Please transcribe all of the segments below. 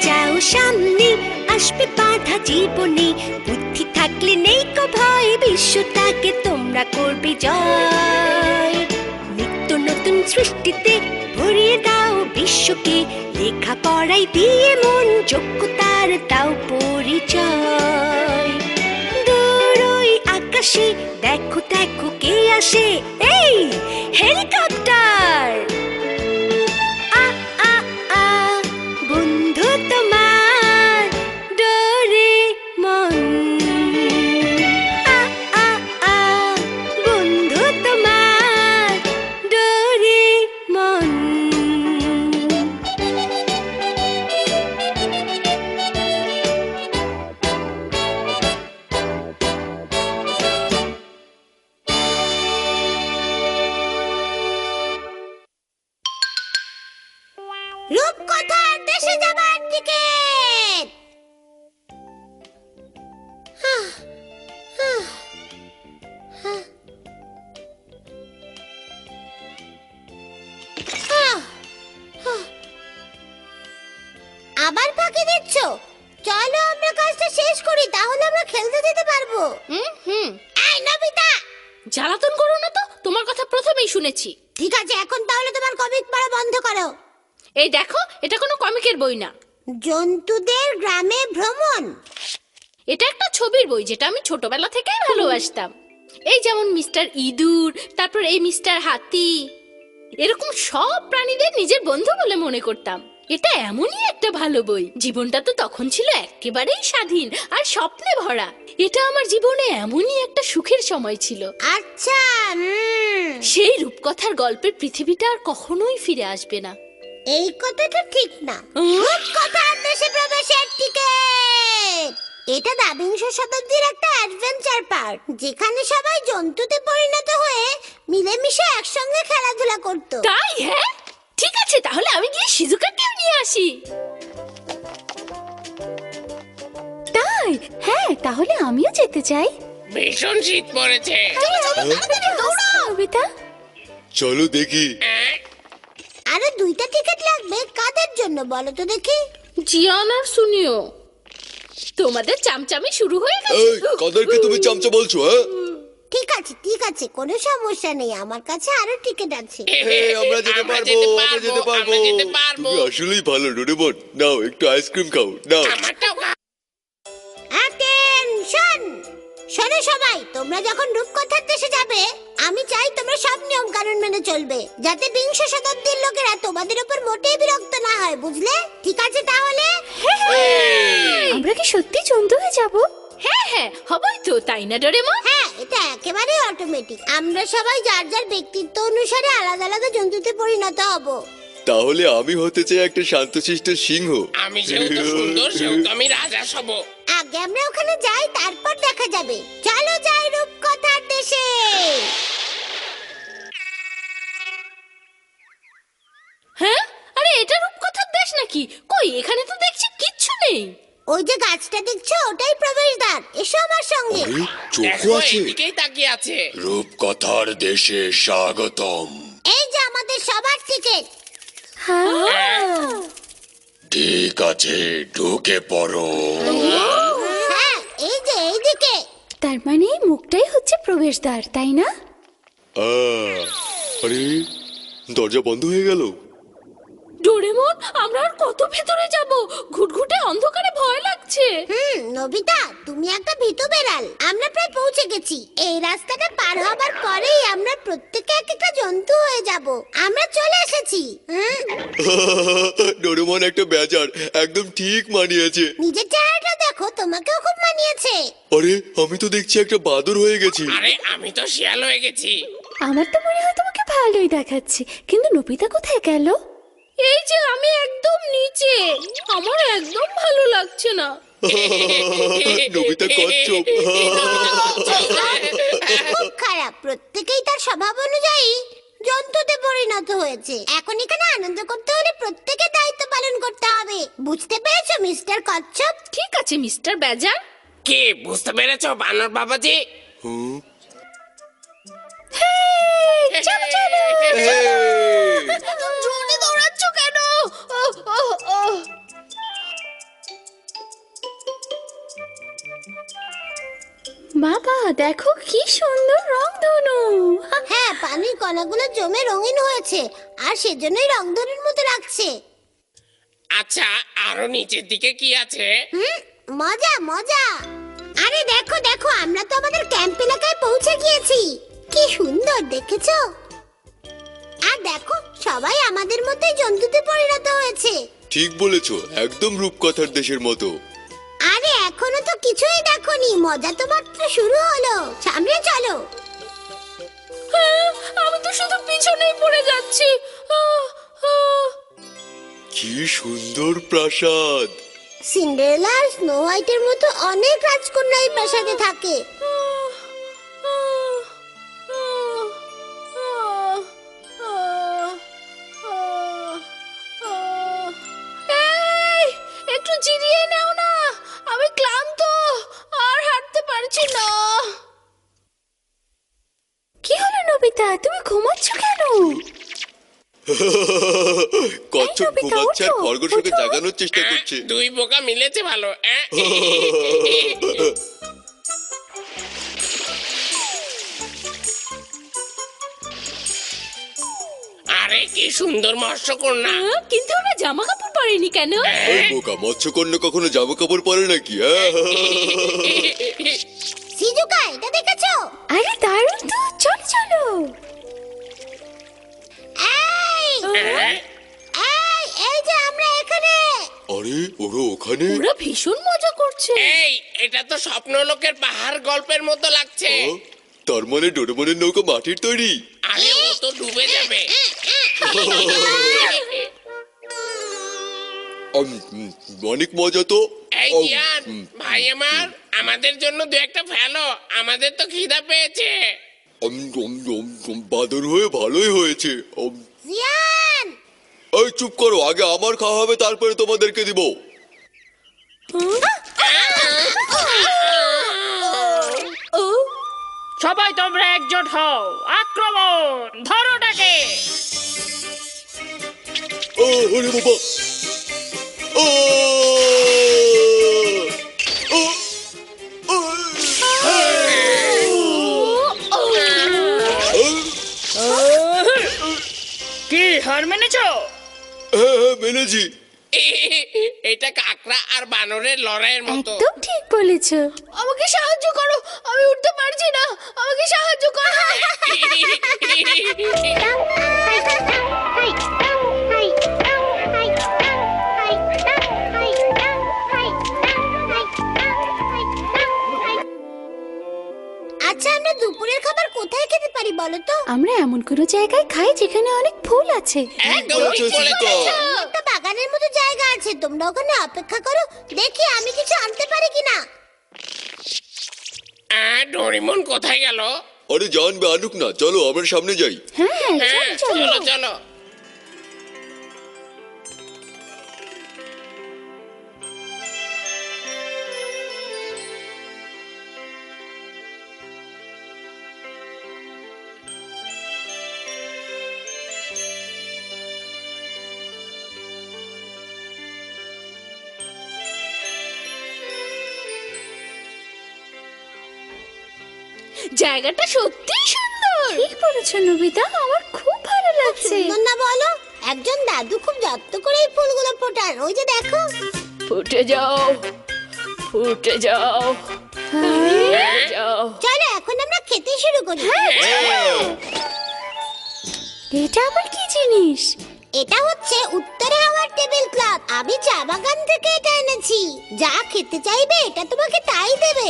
যাও সামনে, আসবে বাধা জীবনে, বুদ্ধি থাকলে নেই কো ভয়, বিশ্বটাকে তোমরা করবে জয়। নিত্য নতুন সৃষ্টিতে ভরিয়ে দাও বিশ্বকে, লেখাপড়াই দিয়ে মন, যোগ্যতার দাও পরিচয়। দূর ওই আকাশে দেখো দেখো কে আসে, এই হেলিকপ্টার। আ আ আ বন্ধু তোমার ডোরেমন। আ আ আ বন্ধু তোমার ডোরেমন। রূপকথার দেশে যাবার টিকিট। আবার ফাঁকি দিচ্ছ? চলো আমরা কাজটা শেষ করি, তাহলে আমরা খেলতে যেতে পারবো। এই নবিতা, জ্বালাতন করো না তো, তোমার কথা প্রথমেই শুনেছি। ঠিক আছে, এখন তাহলে তোমার কমিক পড়া বন্ধ করো। এই দেখো, এটা কোনো কমিকের বই না, জন্তুদের গ্রামে ভ্রমণ। এটা একটা ছবির বই যেটা আমি ছোটবেলা থেকেই ভালোবাসতাম। এই যেমন মিস্টার ইঁদুর, তারপর এই মিস্টার হাতি, এরকম সব প্রাণীদের নিজের বন্ধু বলে মনে করতাম। এটা এমনই একটা ভালো বই, জীবনটা তো তখন ছিল একেবারেই স্বাধীন আর স্বপ্নে ভরা। এটা আমার জীবনে এমনই একটা সুখের সময় ছিল। আচ্ছা, সেই রূপকথার গল্পের পৃথিবীটা আর কখনোই ফিরে আসবে না। এই কথাটা ঠিক না। রূপকথার দেশে প্রবেশের টিকিট। এটা দাবিংশ শতাব্দীর একটা অ্যাডভেঞ্চার পার্ক, যেখানে সবাই জন্তুতে পরিণত হয়ে মিলেমিশে একসঙ্গে খেলাধুলা করত। তাই? হ্যাঁ, ঠিক আছে, তাহলে আমি গিয়ে শিজুকাকেও নিয়ে আসি। তাই? হ্যাঁ, তাহলে আমিও যেতে চাই। ভীষণ শীত পড়েছে। নবিতা, চলো দেখি। আরে 2টা টিকিট লাগবে, কাদের জন্য বলো তো দেখি? জিয়ান আর সুনিও, তোমাদের চামচামি শুরু হয়ে এই গেছে। কাদেরকে তুমি চামচা বলছো? হ্যাঁ, ঠিক আছে ঠিক আছে, কোনো সমস্যা নেই, আমার কাছে আরো টিকিট আছে। আমরা যেতে পারবো, আমরা যেতে পারবো। আমরা যেতে পারবো। তুমি আসলেই ভালো ডোরেমন। নাও একটু আইসক্রিম খাও, নাও। আমারটাও অ্যাটেনশন! শোনো সবাই, তোমরা যখন রূপকথার দেশে যাবে, আমি চাই তোমরা সব নিয়ম কানুন মেনে চলবে, যাতে বিংশ শতাব্দীর লোকেরা তোমাদের উপর মোটেই বিরক্ত না হয়, বুঝলে? ঠিক আছে তাহলে? আমরা কি সত্যি জন্তু হয়ে যাব? হ্যাঁ হ্যাঁ, হবই তো, তাই না ডোরেমন? হ্যাঁ, এটা একেবারে অটোমেটিক। আমরা সবাই যার যার ব্যক্তিত্ব অনুসারে আলাদা আলাদা জন্তুতে পরিণত হব। তাহলে আমি হতে চাই একটা শান্তশিষ্ট সিংহ। আমি যেহেতু সুন্দর সেহেতু আমি রাজা হব। আগে আমরা ওখানে যাই, তারপর দেখা যাবে। চলো যাই রূপকথার দেশে। হ্যাঁ, আরে এটা রূপকথার দেশ নাকি? কই, এখানে তো দেখছি কিচ্ছু নেই। ওই যে গাছটা দেখছো, ওটাই প্রবেশদ্বার। এসো আমার সঙ্গে। আরে চোখও দেখো, আছে। এদিকেই তাকিয়ে আছে। রূপকথার দেশে স্বাগতম। এই যে আমাদের সবার টিকিট। ঠিক আছে, ঢুকে পড়ো। হ্যাঁ, এই যে এইদিকে। তার মানে এই মুখটাই হচ্ছে প্রবেশদ্বার, তাই না? আরে দরজা বন্ধ হয়ে গেল। ডোরেমন, আমরা আর কত ভেতরে যাব? ঘুটঘুটে অন্ধকারে ভয় লাগছে। নবিতা, তুমি একটা ভীতু বেড়াল। আমরা প্রায় পৌঁছে গেছি। এই রাস্তাটা পার হবার পরেই আমরা প্রত্যেকে এক একটা জন্তু হয়ে যাব। আমরা চলে এসেছি। ডোরেমন একটা বেজার, একদম ঠিক মানিয়েছে। নিজের চেহারাটা দেখো, তোমাকেও খুব মানিয়েছে। আরে আমি তো দেখছি একটা বাদর হয়ে গেছি। আরে আমি তো শিয়াল হয়ে গেছি। আমার তো মনে হয় তোমাকে ভালোই দেখাচ্ছে, কিন্তু নবিতা কোথায় গেল? এই যে আমি একদম নিচে, আমার একদম ভালো লাগছে না। নবিতা কচ্ছপ। খুব খারাপ, প্রত্যেকেই তার স্বভাব অনুযায়ী জন্তুতে পরিণত হয়েছে। এখন এখানে আনন্দ করতে হলে প্রত্যেকে দায়িত্ব পালন করতে হবে। বুঝতে পেরেছো মিস্টার কচ্ছপ? ঠিক আছে মিস্টার বেজার। কি বুঝতে পেরেছো বানর বাবাজি? চলো চলো। এই, জোরে দৌড়াচ্ছ কেন? দেখো কি সুন্দর রংধনু। হ্যাঁ, পানির কণাগুলো জমে রঙিন হয়েছে আর সেজন্যই রংধনুর মতো লাগছে। আচ্ছা, আরো নিচের দিকে কি আছে? মজা মজা। আরে দেখো দেখো, আমরা তো আমাদের ক্যাম্প এলাকায় পৌঁছে গিয়েছি। কি সুন্দর দেখেছো? আর দেখো, সবাই আমাদের মতোই জন্তুতে পরিণত হয়েছে। ঠিক বলেছো, একদম রূপকথার দেশের মতো। আরে এখনো তো কিছুই দেখোনি, মজা তো মাত্র শুরু হলো। সামনে চলো। আমি তো শুধু পিছনেই পড়ে যাচ্ছি। কি সুন্দর প্রাসাদ। সিন্ডারেলা আর স্নো হোয়াইটের মতো অনেক রাজকন্যা এই প্রাসাদে থাকে। এই, একটু জিরিয়ে নাও না, আমি ক্লান্ত আর হাঁটতে পারছি না। কি হলো নোবিতা, তুমি ঘুমাচ্ছ কেন? কচ্ছপ নবিতা, ঘুমাচ্ছে আর ওঠো, খরগোশকে ওঠো। জাগানোর চেষ্টা করছে। দুই বোকা মিলেছে ভালো। আরে কি সুন্দর মৎস্যকন্যা। কিন্তু ওরা জামা কাপড় পরেনি কেন? ওই বোকা, মৎস্যকন্যা কখনো জামা কাপড় পরে নাকি? সিজুকা, এটা দেখেছো? আরে দারুণ তো, চলো চলো। এই এই যে আমরা এখানে। আরে ওরা ওখানে? ওরা ভীষণ মজা করছে। এই, এটা তো স্বপ্নলোকের পাহাড় গল্পের মতো লাগছে। তার মানে ডোরেমনের নৌকা মাটির তৈরি? আরে ও তো ডুবে যাবে। অনেক মজা তো। এই জিয়ান, ভাই আমার, আমাদের জন্য দু একটা ফেলো, আমাদের তো খিদা পেয়েছে। বাদর হয়ে ভালোই হয়েছে। জিয়ান, এই চুপ করো, আগে আমার খাওয়া হবে, তারপরে তোমাদেরকে দিব। সবাই তোমরা একজোট হও, আক্রমণ, ধরো ডাকে। আরে বাবা! আ! আ! কি হার মেনেছো? হ্যাঁ, মেনেছি। এটা কাকড়া আর বানরের লড়াইয়ের মতো। একদম ঠিক বলেছো। আমাকে সাহায্য করো, আমি উঠতে পারছি না, আমাকে সাহায্য করো। আচ্ছা, আমরা দুপুরের খাবার কোথায় খেতে পারি বলো তো? আমরা এমন কোনো জায়গায় খাই যেখানে অনেক ফুল আছে। একদম ঠিক বলেছো। একটা বাগানের মতো জায়গা আছে, তোমরা ওখানে অপেক্ষা করো, দেখি আমি কিছু আনতে পারি কিনা। ডোরেমন কোথায় গেল? আরে জানবে আনুক না, চলো আমরা সামনে যাই। হ্যাঁ হ্যাঁ, চলো চলো চলো। জায়গাটা সত্যিই সুন্দর। ঠিক বলেছো নোবিতা, আমার খুব ভালো লাগছে। সুন্দর না বলো? একজন দাদু খুব যত্ন করে এই ফুলগুলো ফোটান, ওই যে দেখো। ফুটে যাও, ফুটে যাও, ফুটে যাও। চলো এখন আমরা খেতে শুরু করি। এটা আবার কি জিনিস? এটা হচ্ছে উত্তরে হাওয়ার টেবিল ক্লথ। আমি চা বাগান থেকে এটা এনেছি। যা খেতে চাইবে এটা তোমাকে তাই দেবে।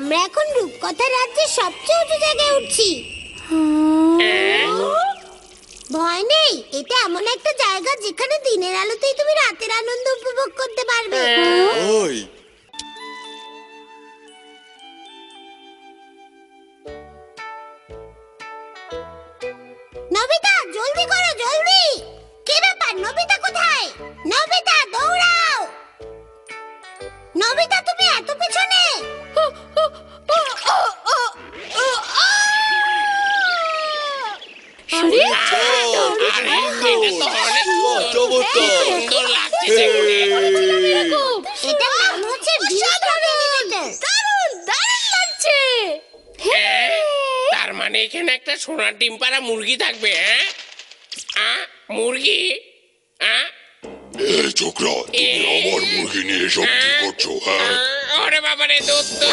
আমরা এখন রূপকথা রাজ্যের সবচেয়ে উঁচু জায়গায় উঠছি। ভয় নেই, এটা এমন একটা জায়গা যেখানে দিনের আলোতেই তুমি রাতের আনন্দ উপভোগ করতে পারবে। ওই নবিতা জলদি করো, জলদি! কি ব্যাপার, নবিতা কোথায়? নবিতা দৌড়াও! নবিতা তুমি এত পিছনে! আরে আরে এটা তো অনেক চমৎকার। সুন্দর লাগছে দেখতে। এরকম এটার নাম হচ্ছে ডিজিটাল এলিভেটর। দারুণ দারুণ লাগছে। তার মানে এখানে একটা সোনার ডিম পাড়া মুরগি থাকবে, হ্যাঁ? মুরগি? এই ছোকরা, তুমি আমার মুরগি নিয়ে এসব কি করছো? হ্যাঁ, ওরে বাবারে দুধ তো।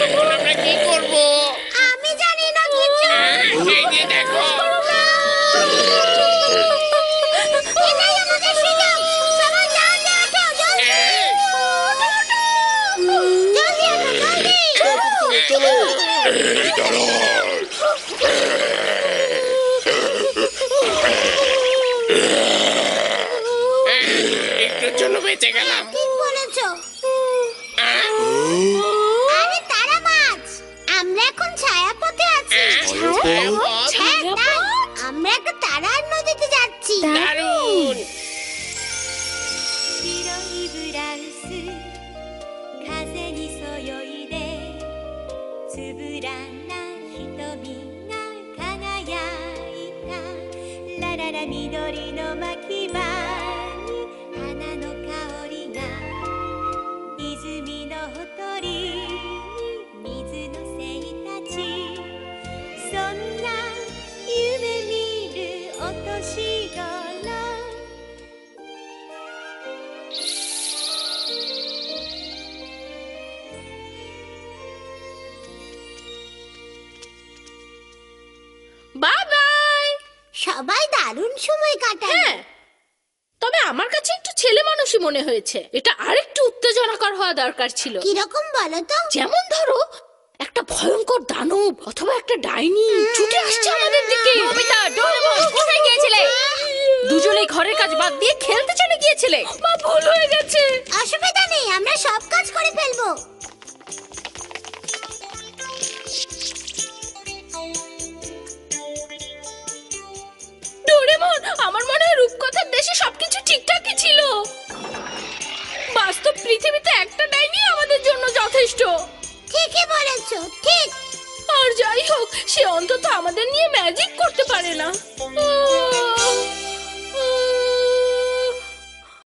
এখন আমরা কি করবো? আমি জানি না কিছু। এই যে দেখো। এটাই আমাদের সুযোগ। সবাই জাহাজে ওঠো, জলদি! জলদি ওঠো, জলদি! এই দাঁড়ান। একটুর জন্য বেঁচে গেলাম। ঠিক বলেছো। আরে তারা মাছ, আমরা এখন ছায়াপথে আছি। হ্যাঁ, তাই। আমরা একটা তারার নদীতে যাচ্ছি। দারুণ। 白いブラウス風にそよいでつぶらな瞳が輝いたラララ緑の牧場に花の香りが泉のほとりに水の精たちそんな夢見るお年頃বাই বাই। সবাই দারুণ সময় কাটায়। হ্যাঁ, তবে আমার কাছে একটু ছেলে মানুষই মনে হয়েছে। এটা আরেকটু উত্তেজনাকর হওয়া দরকার ছিল। কিরকম বলো তো? যেমন ধরো একটা ভয়ঙ্কর দানব অথবা একটা ডাইনি ছুটে আসছে আমাদের দিকে। নবিতা, ডোরেমন, কোথায় গিয়েছিলে? দুজনেই ঘরের কাজ বাদ দিয়ে খেলতে চলে গিয়েছিলে। মা, ভুল হয়ে গেছে। অসুবিধা নেই, আমরা সব কাজ করে ফেলবো। ডোরেমন, আমার মনে হয় রূপকথার দেশে সবকিছু ঠিকঠাকই ছিল। বাস্তব পৃথিবীতে একটা ডাইনি আমাদের জন্য যথেষ্ট। ঠিকই বলেছো, ঠিক। আর যাই হোক, সে অন্তত আমাদের নিয়ে ম্যাজিক করতে পারে না।